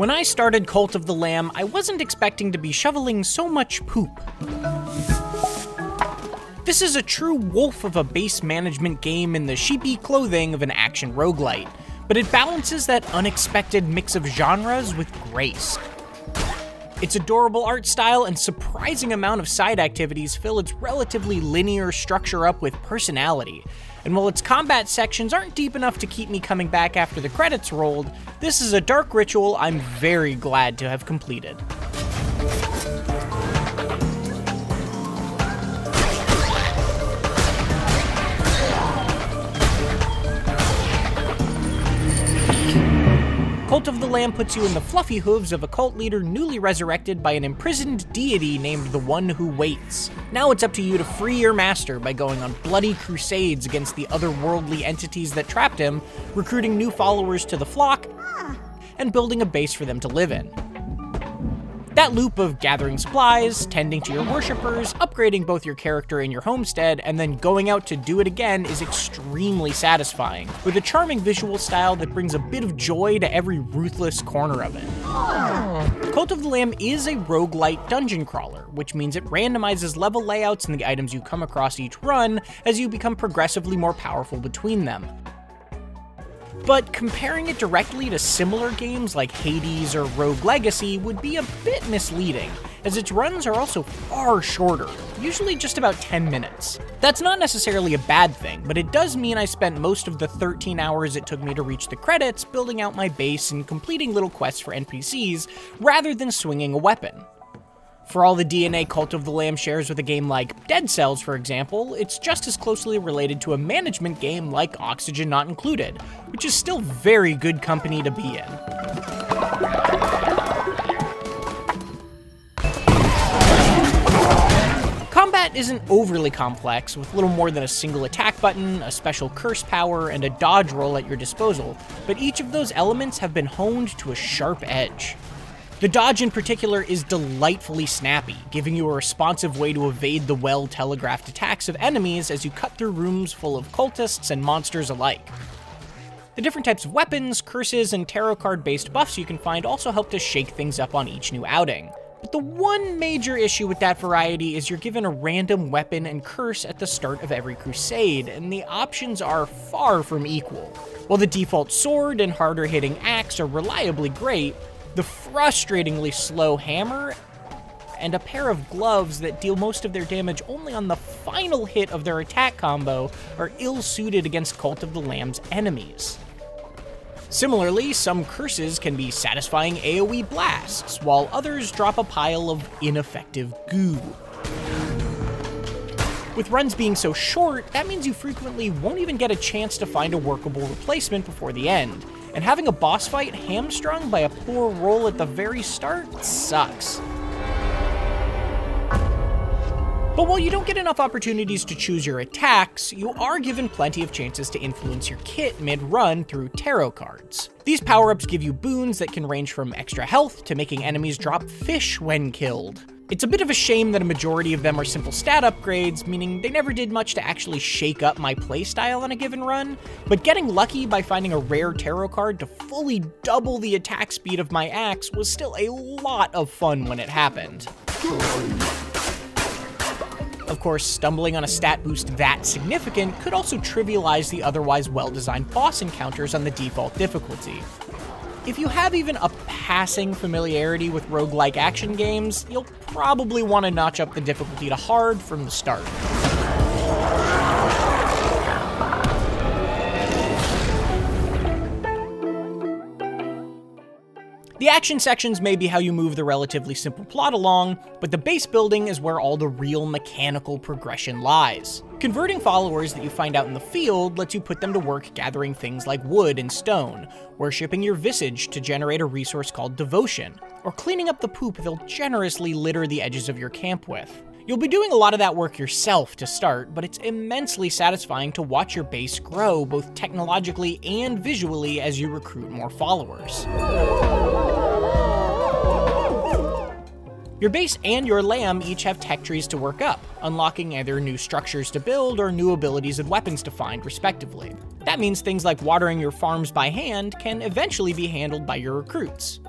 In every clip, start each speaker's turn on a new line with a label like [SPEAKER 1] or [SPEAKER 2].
[SPEAKER 1] When I started Cult of the Lamb, I wasn't expecting to be shoveling so much poop. This is a true wolf of a base management game in the sheepy clothing of an action roguelite, but it balances that unexpected mix of genres with grace. Its adorable art style and surprising amount of side activities fill its relatively linear structure up with personality, and while its combat sections aren't deep enough to keep me coming back after the credits rolled, this is a dark ritual I'm very glad to have completed. Cult of the Lamb puts you in the fluffy hooves of a cult leader newly resurrected by an imprisoned deity named the One Who Waits. Now it's up to you to free your master by going on bloody crusades against the otherworldly entities that trapped him, recruiting new followers to the flock, and building a base for them to live in. That loop of gathering supplies, tending to your worshippers, upgrading both your character and your homestead, and then going out to do it again is extremely satisfying, with a charming visual style that brings a bit of joy to every ruthless corner of it. Cult of the Lamb is a roguelite dungeon crawler, which means it randomizes level layouts and the items you come across each run as you become progressively more powerful between them. But comparing it directly to similar games like Hades or Rogue Legacy would be a bit misleading, as its runs are also far shorter, usually just about 10 minutes. That's not necessarily a bad thing, but it does mean I spent most of the 13 hours it took me to reach the credits building out my base and completing little quests for NPCs, rather than swinging a weapon. For all the DNA Cult of the Lamb shares with a game like Dead Cells, for example, it's just as closely related to a management game like Oxygen Not Included, which is still very good company to be in. Combat isn't overly complex, with little more than a single attack button, a special curse power, and a dodge roll at your disposal, but each of those elements have been honed to a sharp edge. The dodge in particular is delightfully snappy, giving you a responsive way to evade the well-telegraphed attacks of enemies as you cut through rooms full of cultists and monsters alike. The different types of weapons, curses, and tarot card-based buffs you can find also help to shake things up on each new outing. But the one major issue with that variety is you're given a random weapon and curse at the start of every crusade, and the options are far from equal. While the default sword and harder-hitting axe are reliably great, the frustratingly slow hammer and a pair of gloves that deal most of their damage only on the final hit of their attack combo are ill-suited against Cult of the Lamb's enemies. Similarly, some curses can be satisfying AoE blasts, while others drop a pile of ineffective goo. With runs being so short, that means you frequently won't even get a chance to find a workable replacement before the end, and having a boss fight hamstrung by a poor roll at the very start sucks. But while you don't get enough opportunities to choose your attacks, you are given plenty of chances to influence your kit mid-run through tarot cards. These power-ups give you boons that can range from extra health to making enemies drop fish when killed. It's a bit of a shame that a majority of them are simple stat upgrades, meaning they never did much to actually shake up my playstyle on a given run, but getting lucky by finding a rare tarot card to fully double the attack speed of my axe was still a lot of fun when it happened. Of course, stumbling on a stat boost that significant could also trivialize the otherwise well-designed boss encounters on the default difficulty. If you have even a passing familiarity with roguelike action games, you'll probably want to notch up the difficulty to hard from the start. The action sections may be how you move the relatively simple plot along, but the base building is where all the real mechanical progression lies. Converting followers that you find out in the field lets you put them to work gathering things like wood and stone, worshipping your visage to generate a resource called devotion, or cleaning up the poop they'll generously litter the edges of your camp with. You'll be doing a lot of that work yourself to start, but it's immensely satisfying to watch your base grow both technologically and visually as you recruit more followers. Your base and your lamb each have tech trees to work up, unlocking either new structures to build or new abilities and weapons to find, respectively. That means things like watering your farms by hand can eventually be handled by your recruits.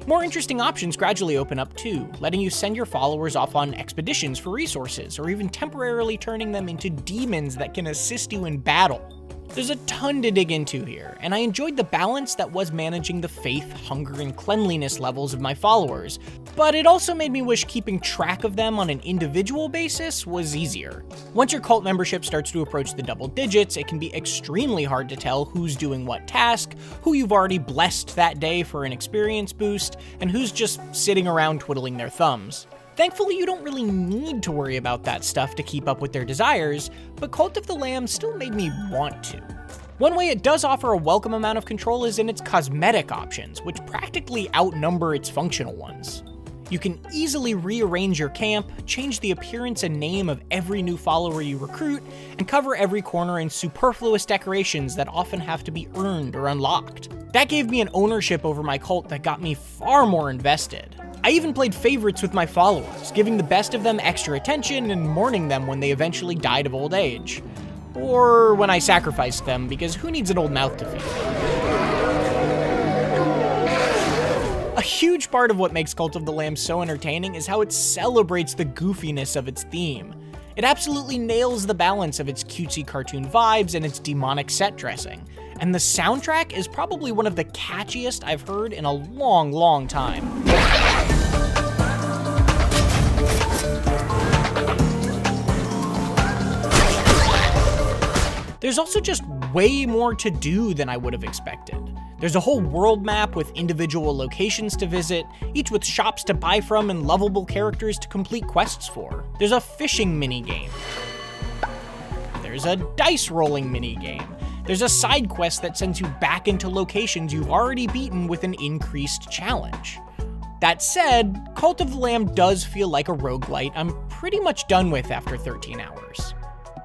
[SPEAKER 1] More interesting options gradually open up too, letting you send your followers off on expeditions for resources, or even temporarily turning them into demons that can assist you in battle. There's a ton to dig into here, and I enjoyed the balance that was managing the faith, hunger, and cleanliness levels of my followers, but it also made me wish keeping track of them on an individual basis was easier. Once your cult membership starts to approach the double digits, it can be extremely hard to tell who's doing what task, who you've already blessed that day for an experience boost, and who's just sitting around twiddling their thumbs. Thankfully, you don't really need to worry about that stuff to keep up with their desires, but Cult of the Lamb still made me want to. One way it does offer a welcome amount of control is in its cosmetic options, which practically outnumber its functional ones. You can easily rearrange your camp, change the appearance and name of every new follower you recruit, and cover every corner in superfluous decorations that often have to be earned or unlocked. That gave me an ownership over my cult that got me far more invested. I even played favorites with my followers, giving the best of them extra attention and mourning them when they eventually died of old age. Or when I sacrificed them, because who needs an old mouth to feed? A huge part of what makes Cult of the Lamb so entertaining is how it celebrates the goofiness of its theme. It absolutely nails the balance of its cutesy cartoon vibes and its demonic set dressing. And the soundtrack is probably one of the catchiest I've heard in a long, long time. There's also just way more to do than I would have expected. There's a whole world map with individual locations to visit, each with shops to buy from and lovable characters to complete quests for. There's a fishing minigame. There's a dice rolling minigame. There's a side quest that sends you back into locations you've already beaten with an increased challenge. That said, Cult of the Lamb does feel like a roguelite I'm pretty much done with after 13 hours.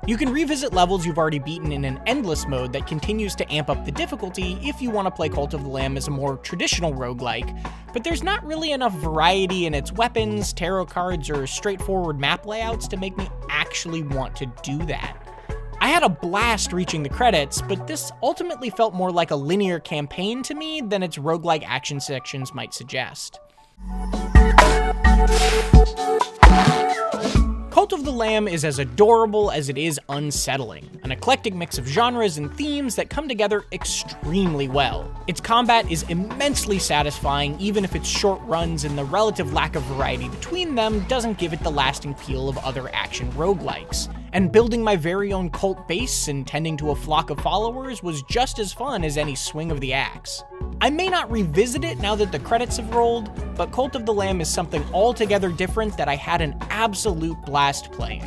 [SPEAKER 1] You can revisit levels you've already beaten in an endless mode that continues to amp up the difficulty if you want to play Cult of the Lamb as a more traditional roguelike, but there's not really enough variety in its weapons, tarot cards, or straightforward map layouts to make me actually want to do that. I had a blast reaching the credits, but this ultimately felt more like a linear campaign to me than its roguelike action sections might suggest. Cult of the Lamb is as adorable as it is unsettling, an eclectic mix of genres and themes that come together extremely well. Its combat is immensely satisfying even if its short runs and the relative lack of variety between them doesn't give it the lasting appeal of other action roguelikes. And building my very own cult base and tending to a flock of followers was just as fun as any swing of the axe. I may not revisit it now that the credits have rolled, but Cult of the Lamb is something altogether different that I had an absolute blast playing.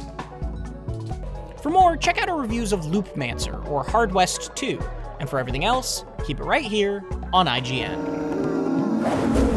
[SPEAKER 1] For more, check out our reviews of Loopmancer or Hard West 2, and for everything else, keep it right here on IGN.